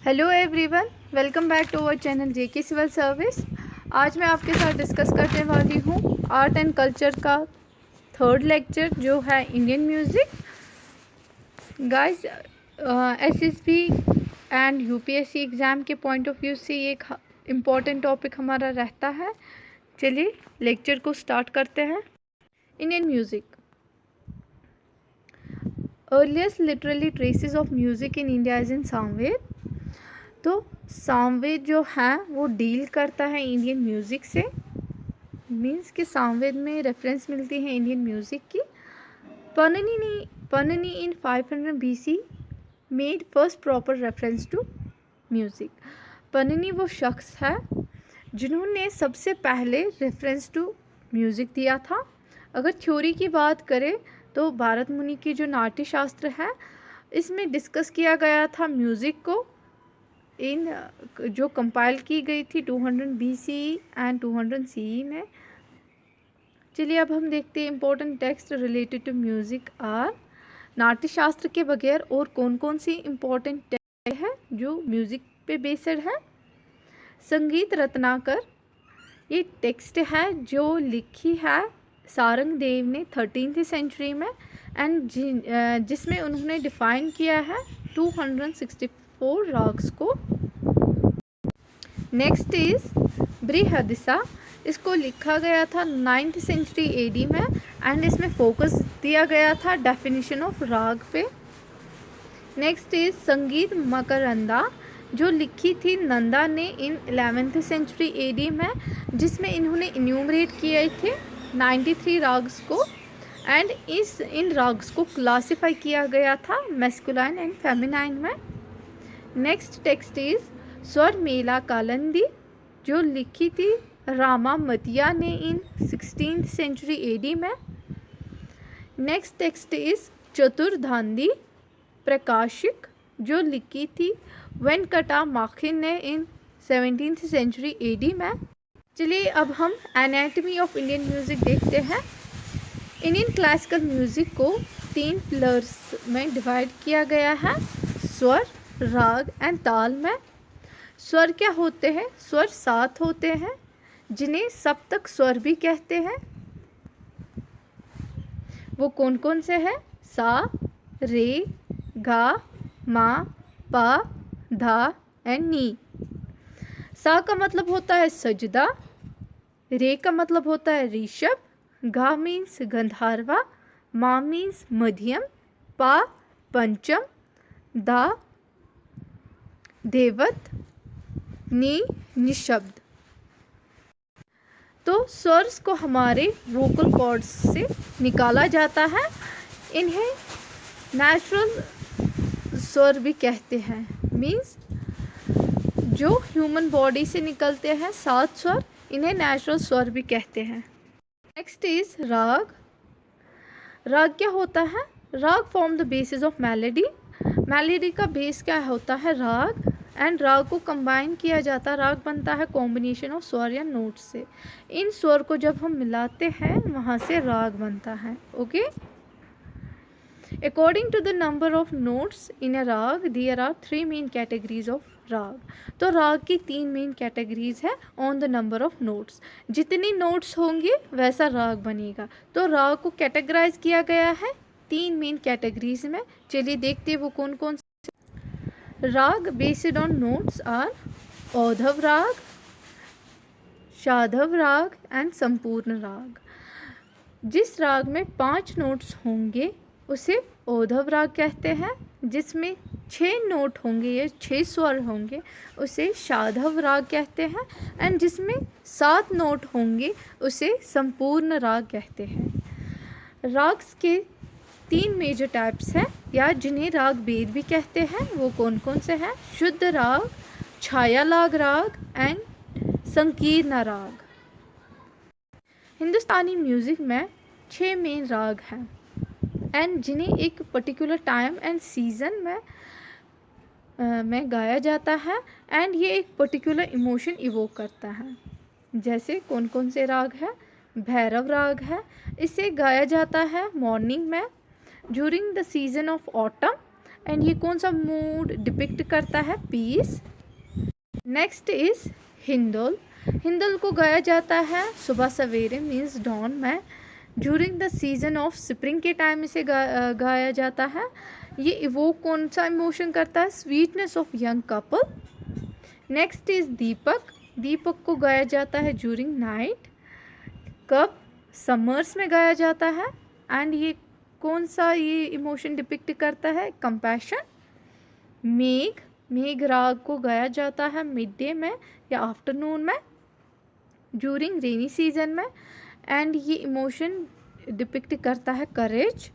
Hello everyone, welcome back to our channel JK civil service. आज मैं आपके साथ डिस्कस करने वाली हूँ आर्ट एंड कल्चर का थर्ड लेक्चर जो है Indian music. Guys, SSB and UPSC exam के पॉइंट ऑफ व्यू से ये एक इम्पॉर्टेंट टॉपिक हमारा रहता है। चलिए लेक्चर को स्टार्ट करते हैं। Indian music, earliest literally traces of music in India is in Samaveda. तो सामवेद जो है वो डील करता है इंडियन म्यूज़िक से, मीन्स कि सामवेद में रेफरेंस मिलती है इंडियन म्यूज़िक की। Panini in 500 BC made first proper reference to music. Panini वो शख्स है जिन्होंने सबसे पहले रेफरेंस टू म्यूज़िक दिया था। अगर थ्योरी की बात करें तो भारत मुनि की जो नाट्य शास्त्र है इसमें डिस्कस किया गया था म्यूज़िक को, इन जो कंपाइल की गई थी 200 BC एंड 200 CE में। चलिए अब हम देखते हैं important text related to music are. Natya Shastra के बगैर और कौन कौन सी इम्पोर्टेंट टेक्स्ट है जो म्यूज़िक पे बेस्ड है। संगीत रत्नाकर, ये टेक्स्ट है जो लिखी है सारंग देव ने 13th सेंचुरी में, एंड जिसमें उन्होंने डिफाइन किया है 264 राग्स को। नेक्स्ट इज बृहदिसा, इसको लिखा गया था 9th सेंचुरी AD में, एंड इसमें फोकस दिया गया था डेफिनेशन ऑफ राग पे। नेक्स्ट इज संगीत मकरंदा, जो लिखी थी नंदा ने इन 11th सेंचुरी AD में, जिसमें इन्होंने इन्यूमरेट किए थे 93 राग्स को, एंड इन राग्स को क्लासिफाई किया गया था मैस्कुलाइन एंड फेमिनाइन में। नेक्स्ट टेक्स्ट इज स्वर मेला कालंदी, जो लिखी थी रामा मतिया ने इन 16th सेंचुरी AD में। नेक्स्ट टेक्स्ट इज चतुर्धांदी प्रकाशिक, जो लिखी थी वेंकटा माखिन ने इन 17th सेंचुरी AD में। चलिए अब हम एनाटॉमी ऑफ इंडियन म्यूज़िक देखते हैं। इंडियन क्लासिकल म्यूज़िक को 3 पिलर्स में डिवाइड किया गया है, स्वर, राग एंड ताल में। स्वर क्या होते हैं? स्वर 7 होते हैं जिन्हें सप्तक स्वर भी कहते हैं। वो कौन कौन से हैं? सा, रे, गा, मा, पा, धा एंड नी। सा का मतलब होता है सजदा, रे का मतलब होता है ऋषभ, गा मीन्स गंधर्वा, मा मीन्स मध्यम, पा पंचम, धा देवत, नी निशब्द। तो स्वर्स को हमारे वोकल कॉर्ड्स से निकाला जाता है। इन्हें नेचुरल स्वर भी कहते हैं, मीन्स जो ह्यूमन बॉडी से निकलते हैं 7 स्वर, इन्हें नेचुरल स्वर भी कहते हैं। नेक्स्ट इज राग। राग क्या होता है? राग form the basis of melody. Melody का बेस क्या होता है? राग, एंड राग को कंबाइन किया जाता है। राग बनता है कॉम्बिनेशन ऑफ स्वर या नोट से। इन स्वर को जब हम मिलाते हैं वहाँ से राग बनता है। Okay, according to the number of notes in a raga there are 3 main categories of raga. तो राग की 3 मेन कैटेगरीज है on the number of notes. जितनी नोट्स होंगे वैसा राग बनेगा। तो राग को कैटेगराइज किया गया है 3 मेन कैटेगरीज में। चलिए देखते हैं वो कौन कौन से। राग बेस्ड ऑन नोट्स आर औधव राग, शाधव राग एंड संपूर्ण राग। जिस राग में 5 नोट्स होंगे उसे औधव राग कहते हैं। जिसमें 6 नोट होंगे या 6 स्वर होंगे उसे शाधव राग कहते हैं, एंड जिसमें 7 नोट होंगे उसे संपूर्ण राग कहते हैं। राग्स के 3 मेजर टाइप्स हैं, या जिन्हें राग भेद भी कहते हैं। वो कौन कौन से हैं? शुद्ध राग, छायालाग राग एंड संकीर्ण राग। हिंदुस्तानी म्यूज़िक में 6 मेन राग हैं, एंड जिन्हें एक पर्टिकुलर टाइम एंड सीज़न में गाया जाता है, एंड ये एक पर्टिकुलर इमोशन इवोक करता है। जैसे कौन कौन से राग है? भैरव राग है, इसे गाया जाता है मॉर्निंग में during the season of autumn, and ये कौन सा मूड डिपिक्ट करता है? Piece. Next is Hindol. Hindol को गाया जाता है सुबह सवेरे मीन्स डॉन में, during the season of spring के टाइम इसे गाया जाता है। ये वो कौन सा इमोशन करता है? Sweetness of young couple. Next is Deepak. Deepak को गाया जाता है ड्यूरिंग नाइट। कब? समर्स में गाया जाता है। एंड ये कौन सा ये इमोशन डिपिक्ट करता है? कंपैशन। मेघ। मेघ राग को गाया जाता है मिड डे में या आफ्टरनून में, ड्यूरिंग रेनी सीजन में, एंड ये इमोशन डिपिक्ट करता है करेज।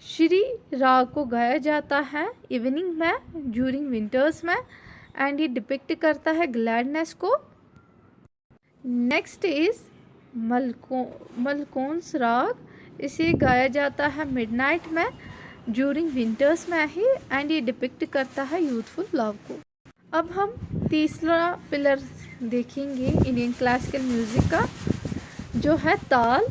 श्री राग को गाया जाता है इवनिंग में, ड्यूरिंग विंटर्स में, एंड ये डिपिक्ट करता है ग्लैडनेस को। नेक्स्ट इज मलकोंस राग। इसे गाया जाता है मिडनाइट में, ड्यूरिंग विंटर्स में ही, एंड ये डिपिक्ट करता है यूथफुल लव को। अब हम तीसरा पिलर देखेंगे इंडियन क्लासिकल म्यूज़िक का, जो है ताल।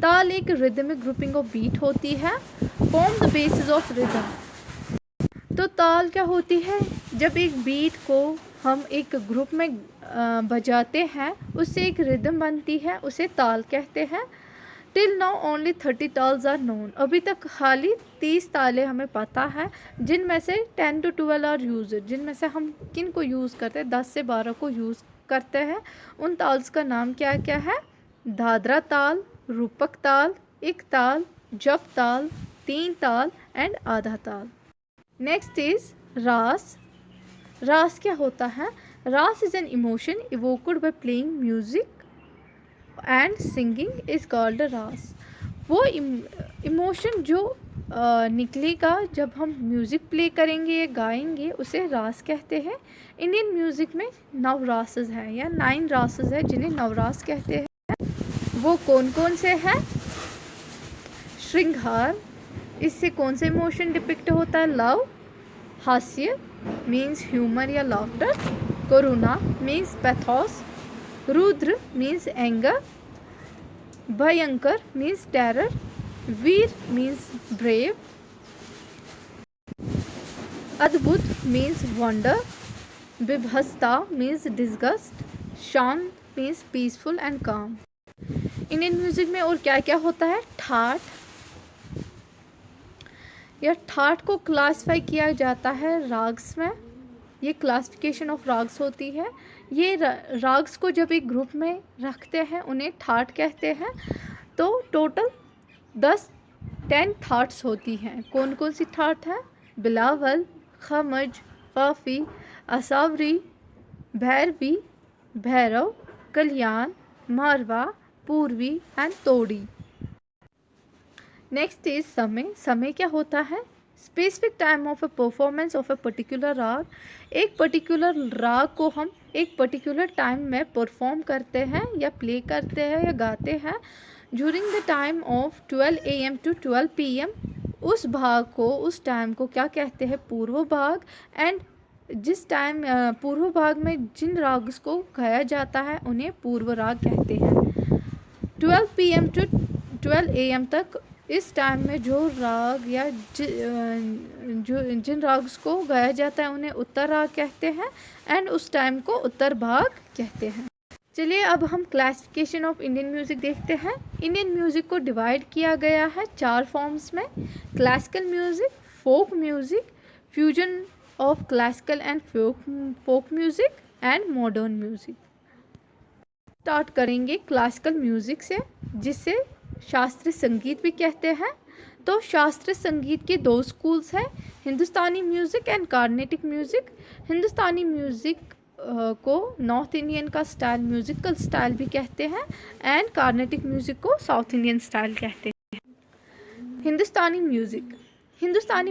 ताल एक रिदमिक ग्रुपिंग ऑफ बीट होती है, form the basis of rhythm. तो ताल क्या होती है? जब एक बीट को हम एक ग्रुप में बजाते हैं, उससे एक रिदम बनती है, उसे ताल कहते हैं। Till now only 30 talas are known. अभी तक खाली 30 ताले हमें पता है, जिनमें से 10 to 12 आर यूज, जिनमें से हम किन को यूज़ करते हैं? 10 से 12 को यूज़ करते हैं। उन ताल्स का नाम क्या क्या है? दादरा ताल, रूपक ताल, एक ताल, जप ताल, तीन ताल एंड आधा ताल। नेक्स्ट इज रास। रास क्या होता है? रास is an emotion evoked by playing music and singing is called रास। वो इमोशन जो निकलेगा जब हम म्यूज़िक प्ले करेंगे या गाएंगे, उसे रास कहते हैं। इंडियन म्यूज़िक में 9 रासेस हैं या 9 रासेस हैं, जिन्हें नवरास कहते हैं। वो कौन कौन से हैं? श्रृंगार, इससे कौन से इमोशन डिपिक्ट होता है? लव। हास्य मीन्स ह्यूमर या लाफ्टर। करुणा मीन्स पैथोस। रुद्र मीन्स एंगर। भयंकर मीन्स टेरर। वीर मीन्स ब्रेव। अद्भुत मीन्स वंडर। विभत्सता मीन्स डिस्गस्ट। शांत means peaceful and calm. Indian music में और क्या क्या होता है? ठाठ। या ठाठ को क्लासिफाई किया जाता है राग्स में। ये क्लासिफिकेशन ऑफ राग्स होती है। ये राग्स को जब एक ग्रुप में रखते हैं, उन्हें ठाठ कहते हैं। तो टोटल 10 ठाट्स होती हैं। कौन कौन सी ठाट है? बिलावल, खमज, काफ़ी, असावरी, भैरवी, भैरव, कल्याण, मारवा, पूर्वी एंड तोड़ी। नेक्स्ट इज समय। समय क्या होता है? Specific time of a performance of a particular राग। एक पर्टिकुलर राग को हम एक पर्टिकुलर टाइम में परफॉर्म करते हैं या प्ले करते हैं या गाते हैं, during the time of 12 AM to 12 PM। उस भाग को, उस टाइम को क्या कहते हैं? पूर्व भाग। एंड जिस टाइम पूर्व भाग में जिन राग्स को गाया जाता है, उन्हें पूर्व राग कहते हैं। 12 PM to 12 AM तक इस टाइम में जो राग या जिन राग्स को गाया जाता है, उन्हें उत्तर राग कहते हैं, एंड उस टाइम को उत्तर भाग कहते हैं। चलिए अब हम क्लासिफिकेशन ऑफ इंडियन म्यूज़िक देखते हैं। इंडियन म्यूज़िक को डिवाइड किया गया है 4 फॉर्म्स में: classical music, folk music, fusion of classical and folk music and modern music. Start करेंगे क्लासिकल म्यूज़िक से, जिसे शास्त्रीय संगीत भी कहते हैं। तो शास्त्रीय संगीत के 2 स्कूल्स हैं, Hindustani music and Carnatic music. Hindustani music को नॉर्थ इंडियन का स्टाइल, म्यूज़िकल स्टाइल भी कहते हैं, एंड कार्नेटिक म्यूज़िक को साउथ इंडियन स्टाइल कहते हैं। हिंदुस्तानी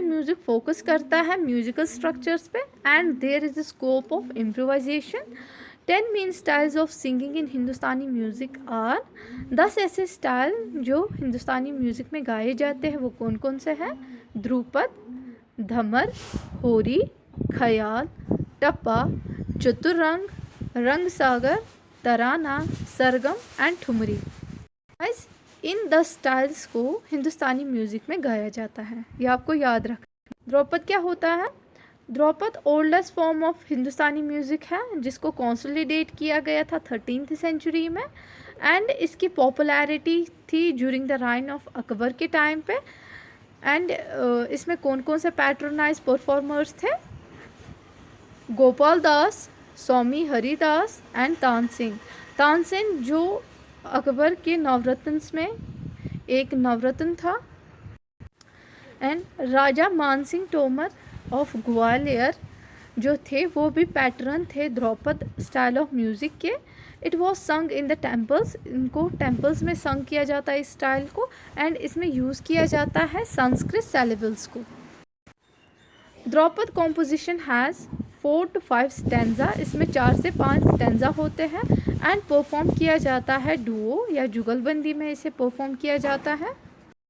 म्यूज़िक फोकस करता है म्यूज़िकल स्ट्रक्चर्स पे, and there is a scope of improvisation. 10 main styles of singing in Hindustani music are. 10 ऐसे स्टाइल जो हिंदुस्तानी म्यूज़िक में गाए जाते हैं, वो कौन कौन से हैं? ध्रुपद, धमर, होरी, ख्याल, टप्पा, चतुरंग, रंग सागर, तराना, सरगम एंड ठुमरी। इन 10 स्टाइल्स को हिंदुस्तानी म्यूज़िक में गाया जाता है, ये आपको याद रखना। ध्रुपद क्या होता है? Dhrupad oldest form of Hindustani music है जिसको कंसोलिडेट किया गया था 13th सेंचुरी में, एंड इसकी पॉपुलैरिटी थी during the reign of Akbar के टाइम पे। एंड इसमें कौन कौन से पैट्रोनाइज परफॉर्मर्स थे? गोपाल दास, स्वामी हरिदास एंड तानसेन। तानसेन जो अकबर के नवरत्न में एक नवरत्न था। And Raja Mansingh Tomar of Gwalior जो थे वो भी पैटर्न थे ध्रुपद स्टाइल ऑफ म्यूज़िक के। इट वॉज संग इन द टेम्पल्स, इनको टेम्पल्स में संग किया जाता है इस स्टाइल को, एंड इसमें यूज़ किया जाता है संस्कृत सेलेबल्स को। Dhrupad composition has 4 to 5 stanza, इसमें 4 से 5 स्टैंजा होते हैं, एंड परफॉर्म किया जाता है डुओ या जुगलबंदी में इसे परफॉर्म किया जाता है।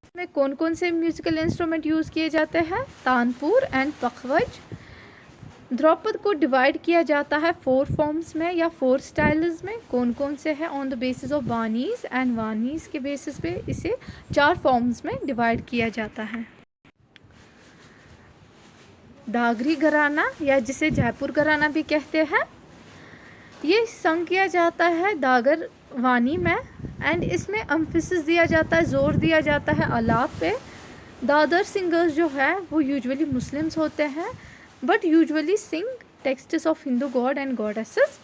इसमें कौन कौन से म्यूजिकल इंस्ट्रूमेंट यूज़ किए जाते हैं? तानपुर एंड पखवज। ध्रुपद को डिवाइड किया जाता है 4 फॉर्म्स में या 4 स्टाइल्स में। कौन कौन से हैं? On the basis of banis, and vanis के बेसिस पे इसे 4 फॉर्म्स में डिवाइड किया जाता है। दागरी घराना या जिसे जयपुर घराना भी कहते हैं, ये संग किया जाता है दागर वानी में, एंड इसमें एम्फेसिस दिया जाता है, जोर दिया जाता है आलाप पे। दादर सिंगर्स जो है वो यूजुअली मुस्लिम्स होते हैं, but usually sing texts of Hindu god and goddesses.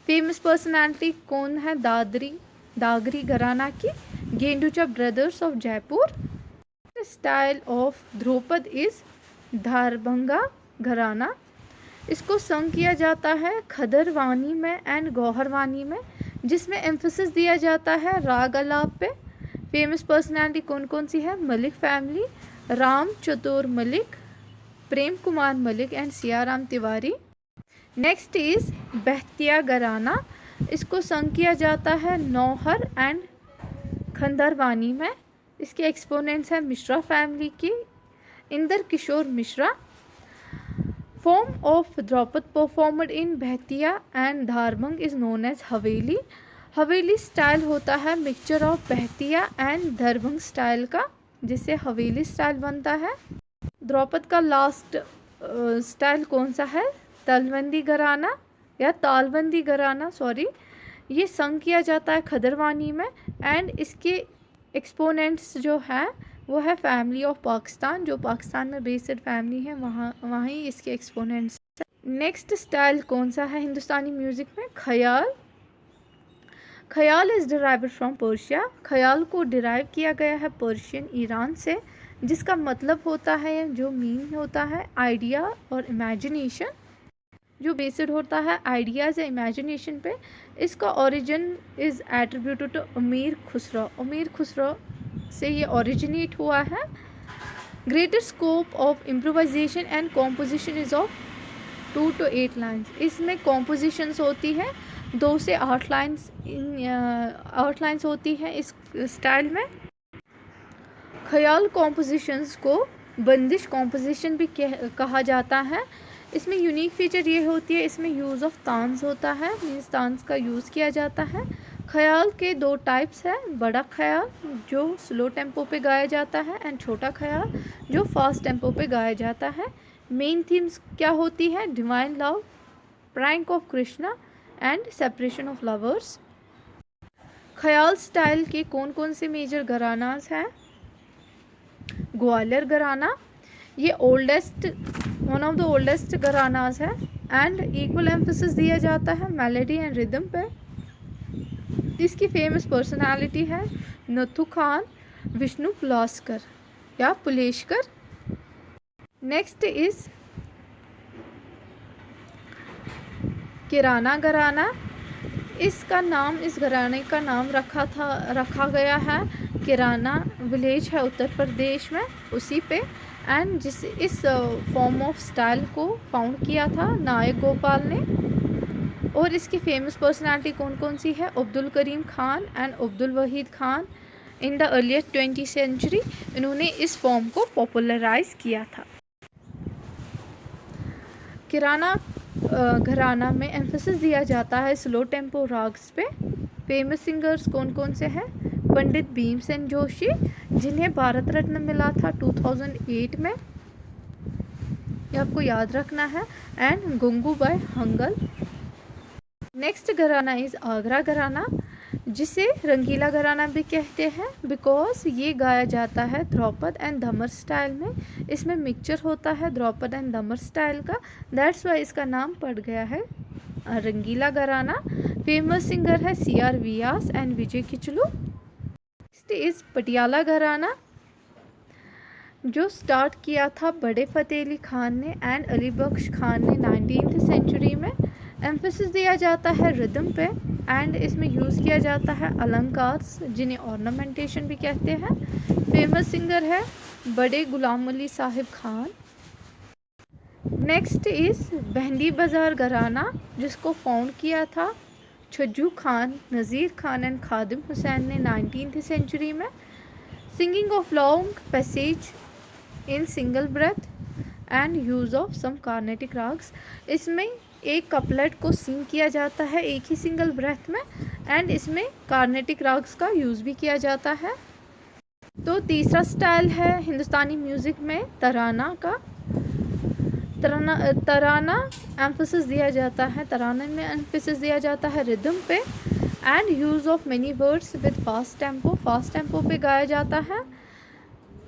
Famous personality कौन है दागरी घराना की? Gundecha brothers of Jaipur. Style of dhrupad is Darbhanga gharana. इसको संग किया जाता है खदर वानी में एंड गौहर वानी में, जिसमें एम्फेसिस दिया जाता है राग आलाप पे। फेमस पर्सनालिटी कौन कौन सी है? Malik family, Ram Chatur Malik, Prem Kumar Malik and Siyaram Tiwari. Next is Bettiah gharana. इसको संग किया जाता है नौहर एंड खंदरवानी में। इसके एक्सपोनेंट्स हैं मिश्रा फैमिली की Indra Kishore Mishra. Form of dhrupad performed in Bettiah and Darbhanga is known as Haveli. Haveli style होता है mixture of Bettiah and Darbhanga style का, जिससे हवेली स्टाइल बनता है। ध्रुपद का लास्ट स्टाइल कौन सा है? तलबंदी घराना या तालबंदी घराना, सॉरी। ये संग किया जाता है खदरवानी में, एंड इसके एक्सपोनेंट्स जो हैं वो है फैमिली ऑफ पाकिस्तान, जो पाकिस्तान में बेस्ड फैमिली है, वहाँ ही इसके एक्सपोनेंट्स। नेक्स्ट स्टाइल कौन सा है हिंदुस्तानी म्यूज़िक में? ख्याल। ख्याल इज़ डिराइव्ड फ्रॉम पर्शिया। ख्याल को डिराइव किया गया है पर्शियन ईरान से, जिसका मतलब होता है, जो मीन होता है आइडिया और इमेजिनेशन, जो बेस्ड होता है आइडियाज़ या इमेजिनेशन पे। इसका ओरिजिन इज़ एट्रीब्यूटेड टू अमीर खुसरो। अमीर खुसरो से ये ओरिजिनेट हुआ है। Greater scope of improvisation and composition is of 2 to 8 lines. इसमें कॉम्पोजिशंस होती है 2 से 8 लाइन्स होती है इस स्टाइल में। ख्याल कॉम्पोजिशंस को बंदिश कॉम्पोजिशन भी कहा जाता है। इसमें यूनिक फीचर ये होती है, इसमें यूज़ ऑफ तान्स होता है, मीन्स तान्स का यूज़ किया जाता है। ख्याल के 2 टाइप्स हैं, बड़ा ख्याल जो स्लो टेम्पो पे गाया जाता है, एंड छोटा ख्याल जो फास्ट टेम्पो पे गाया जाता है। मेन थीम्स क्या होती है? Divine love, prank of Krishna and separation of lovers. ख्याल स्टाइल के कौन कौन से मेजर घरानास हैं? ग्वालियर घराना, ये one of the oldest gharanas है, एंड इक्वल एम्फेसिस दिया जाता है मेलोडी एंड रिदम पे। इसकी फेमस पर्सनालिटी है नथु खान, विष्णु पुलास्कर या पुलेशकर। नेक्स्ट इज किराना घराना। इसका नाम, इस घराने का नाम रखा गया है, किराना विलेज है उत्तर प्रदेश में, उसी पे। एंड इस फॉर्म ऑफ स्टाइल को फाउंड किया था नायक गोपाल ने। और इसकी फेमस पर्सनालिटी कौन कौन सी है? Abdul Karim Khan and Abdul Waheed Khan. In the earlier 20th century इन्होंने इस फॉर्म को पॉपुलराइज किया था। किराना घराना में एम्फेसिस दिया जाता है स्लो टेम्पो राग्स पे। फेमस सिंगर्स कौन कौन से हैं? पंडित भीमसेन जोशी, जिन्हें भारत रत्न मिला था 2008 में। ये आपको याद रखना है, एंड गंगूबाई हंगल। नेक्स्ट घराना इज़ आगरा घराना, जिसे रंगीला घराना भी कहते हैं बिकॉज ये गाया जाता है ध्रुपद एंड धमर स्टाइल में। इसमें मिक्सचर होता है ध्रुपद एंड धमर स्टाइल का, दैट्स वाई इसका नाम पड़ गया है रंगीला घराना। फेमस सिंगर है CR Vyas and Vijay Kichlu. Next is Patiala gharana, जो स्टार्ट किया था बड़े फ़तेह अली खान ने एंड अली बख्श खान ने 19th सेंचुरी में। एम्फेसिस दिया जाता है रिदम पे, एंड इसमें यूज़ किया जाता है अलंकार्स, जिन्हें ऑर्नामेंटेशन भी कहते हैं। फेमस सिंगर है बड़े गुलाम अली साहिब खान। नेक्स्ट इज़ बहंदी बाज़ार घराना, जिसको फाउंड किया था छज्जू खान, नज़ीर खान एंड खादिम हुसैन ने 19th सेंचुरी में। Singing of long passage in single breath and use of some Carnatic ragas, इसमें एक कपलेट को सिंग किया जाता है एक ही सिंगल ब्रेथ में, एंड इसमें कार्नेटिक राग्स का यूज़ भी किया जाता है। तो तीसरा स्टाइल है हिंदुस्तानी म्यूज़िक में तराना का। तराना एम्फेसिस दिया जाता है, तराने में एम्फेसिस दिया जाता है रिदम पे, and use of many words with fast tempo, fast tempo पे गाया जाता है।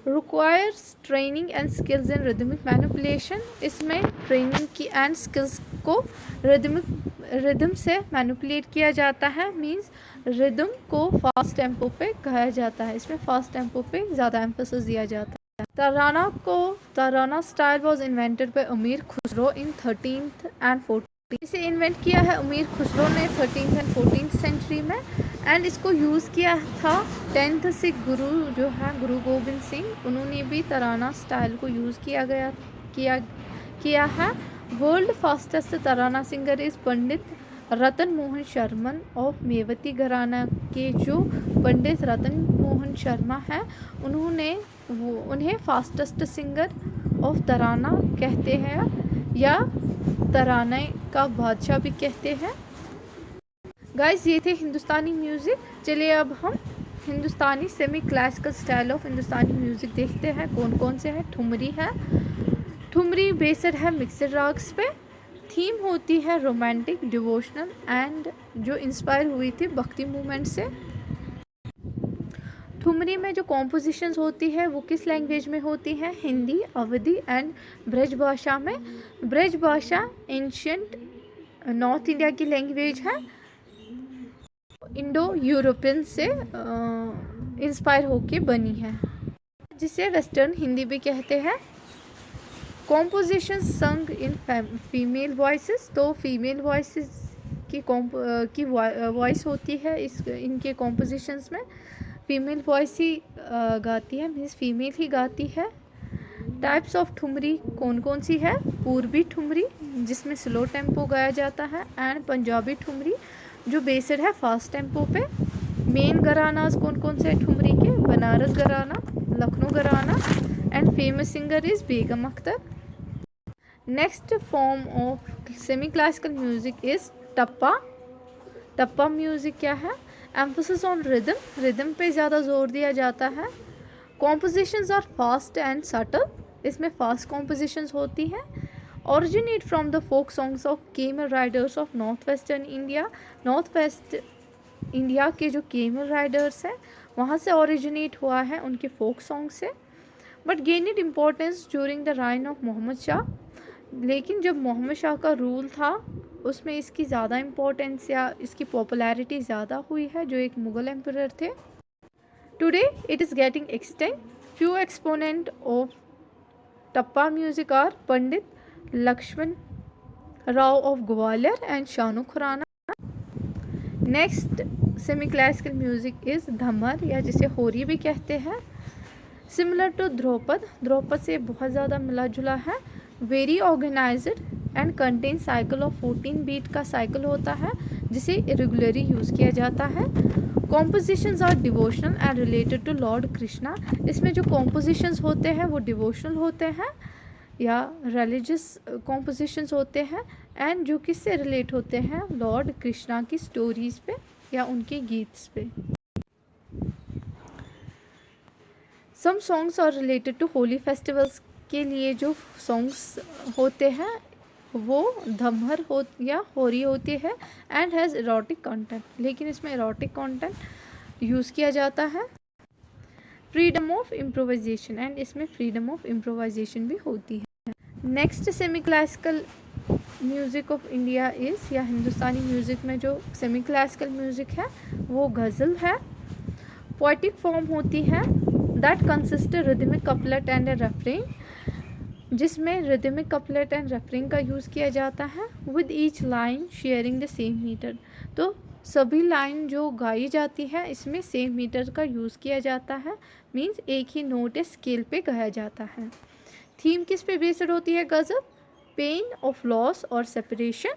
Requires training and skills in rhythmic manipulation, इसमें ट्रेनिंग की एंड स्किल्स को रिदम से मैनिपुलेट किया जाता है, मींस रिदम को फास्ट टेम्पो पे गाया जाता है, इसमें फास्ट टेम्पो पे ज़्यादा एम्फेसिस दिया जाता है। तराना स्टाइल वॉज इन्वेंटेड बाय अमीर खुसरो इन 13th एंड 14th, इसे इन्वेंट किया है अमीर खुसरो ने 13th एंड 14th सेंचुरी में, एंड इसको यूज़ किया था 10th सिख गुरु जो है गुरु गोबिंद सिंह, उन्होंने भी तराना स्टाइल को यूज़ किया है। World fastest tarana singer is Pandit Ratan Mohan Sharma of Mewati gharana के जो पंडित रतन मोहन शर्मा हैं, उन्हें फास्टेस्ट सिंगर ऑफ तराना कहते हैं, या तराने का बादशाह भी कहते हैं। गाइस ये थे हिंदुस्तानी म्यूज़िक। चलिए अब हम Hindustani semi classical style of Hindustani music देखते हैं कौन कौन से हैं। ठुमरी है, ठुमरी बेस्ड है मिक्सड राग्स पे, थीम होती है रोमांटिक डिवोशनल एंड जो इंस्पायर हुई थी भक्ति मूवमेंट से। ठुमरी में जो कॉम्पोजिशंस होती है वो किस लैंग्वेज में होती है? हिंदी, अवधी एंड ब्रज भाषा में। ब्रज भाषा एंशियंट नॉर्थ इंडिया की लैंग्वेज है, इंडो यूरोपियन से इंस्पायर होके बनी है, जिसे वेस्टर्न हिंदी भी कहते हैं। कॉम्पोजिशन संग इन फीमेल वॉइसेस, तो फीमेल वॉइसेस की वॉइस होती है इनके कॉम्पोजिशंस में, फीमेल वॉइस ही गाती है, मीन्स फीमेल ही गाती है। टाइप्स ऑफ ठुमरी कौन कौन सी है? पूर्वी ठुमरी जिसमें स्लो टेम्पो गाया जाता है, एंड पंजाबी ठुमरी जो बेस्ड है फास्ट टेम्पो पे। मेन घरानाज कौन कौन से ठुमरी के? बनारस घराना, लखनऊ घराना, and famous singer is Begum Akhtar. Next form of semi classical music is tappa. Tappa music क्या है? एम्फोसिस ऑन रिदम, रिदम पे ज़्यादा जोर दिया जाता है। Compositions are fast and subtle, इसमें फास्ट कॉम्पोजिशंस होती हैं। Originate from the folk songs of camel riders of north western India, north west India के जो केमल राइडर्स हैं वहाँ से ओरिजिनेट हुआ है उनके फोक सॉन्ग से। But gain it importance during the reign of Mohammed Shah, लेकिन जब मोहम्मद शाह का रूल था उसमें इसकी ज़्यादा इम्पोर्टेंस या इसकी पॉपुलैरिटी ज़्यादा हुई है, जो एक मुग़ल एम्परर थे। Today it is getting extend. Few exponent of tappa music are Pandit Lakshman Rao of Gwalior and Shanno Khurana. Next semi classical music is dhamar, या जिसे होरी भी कहते हैं। सिमिलर टू ध्रुपद, ध्रुपद से बहुत ज़्यादा मिला जुला है। Very organized and contain cycle of 14 beat का साइकिल होता है जिसे इरेगुलरली यूज़ किया जाता है। Compositions are devotional and related to lord Krishna, इसमें जो कॉम्पोजिशंस होते हैं वो डिवोशनल होते हैं या रिलीजियस कॉम्पोजिशंस होते हैं, एंड जो किससे रिलेट होते हैं? लॉर्ड कृष्णा की स्टोरीज़ पे या उनके गीत्स पे। Some songs are related to holy festivals के लिए जो सॉन्ग्स होते हैं वो धमहर हो या होरी होती है एंड हैज़ इरोटिक कंटेंट, लेकिन इसमें इरोटिक कंटेंट यूज़ किया जाता है। फ्रीडम ऑफ इम्प्रोवाइजेशन, एंड इसमें फ्रीडम ऑफ इम्प्रोवाइजेशन भी होती है। Next semi classical music of India is, या हिंदुस्तानी म्यूज़िक में जो सेमी क्लासिकल म्यूज़िक है वो गज़ल है। पोएटिक फॉर्म होती है that consist rhythmic couplet and refrain, जिसमें रिदमिक कपलेट एंड रेफरेन का यूज़ किया जाता है with each line sharing the same meter. तो सभी लाइन जो गाई जाती है इसमें सेम मीटर का यूज़ किया जाता है, मीन्स एक ही नोट स्केल पे गाया जाता है। थीम किस पे बेस्ड होती है गज़ल? पेन ऑफ लॉस और सेपरेशन,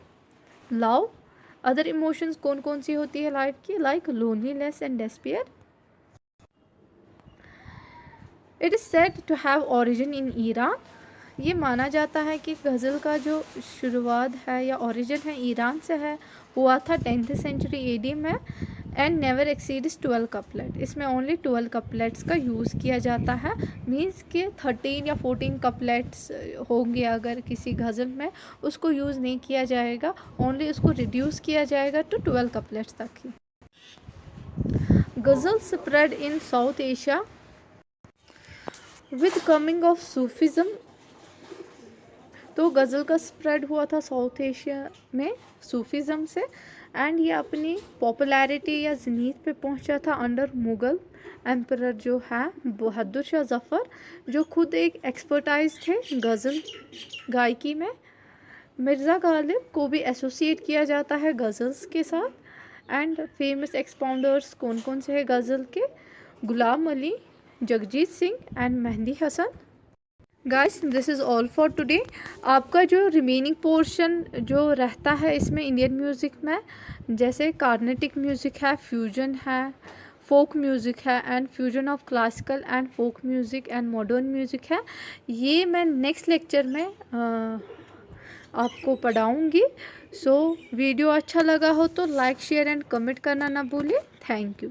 लव, अदर इमोशंस कौन कौन सी होती है लाइफ की, like loneliness and despair. It is said to have origin in Iran, ये माना जाता है कि गज़ल का जो शुरुआत है या ओरिजिन है ईरान से है, हुआ था 10th सेंचुरी एडी में एंड नेवर एक्सीड्स 12 कपलेट। इसमें ओनली 12 कपलेट्स का यूज़ किया जाता है, मीन्स कि 13 या 14 कपलेट्स होंगे अगर किसी गज़ल में, उसको यूज़ नहीं किया जाएगा, ओनली उसको रिड्यूस किया जाएगा टू 12 कपलेट्स तक ही। Ghazal spread in South Asia with coming of Sufism. तो गज़ल का स्प्रेड हुआ था साउथ एशिया में सूफिज़म से, एंड ये अपनी पॉपुलैरिटी या ज़नीत पे पहुंचा था अंडर मुग़ल एम्परर जो है बहादुर शाह ज़फ़र, जो खुद एक एक्सपर्टाइज थे गज़ल गायकी में। मिर्ज़ा गालिब को भी एसोसिएट किया जाता है गज़ल्स के साथ, एंड फेमस एक्सपाउंडर्स कौन कौन से हैं गज़ल के? Ghulam Ali, Jagjit Singh and Mehdi Hassan. Guys this is all for today. आपका जो रिमेनिंग पोर्शन जो रहता है इसमें इंडियन म्यूज़िक में, जैसे कार्नेटिक म्यूज़िक है, फ्यूजन है, फोक म्यूज़िक है, and fusion of classical and folk music and modern music है, ये मैं नेक्स्ट लेक्चर में आपको पढ़ाऊँगी। सो वीडियो अच्छा लगा हो तो लाइक शेयर एंड कमेंट करना ना भूलिए। Thank you.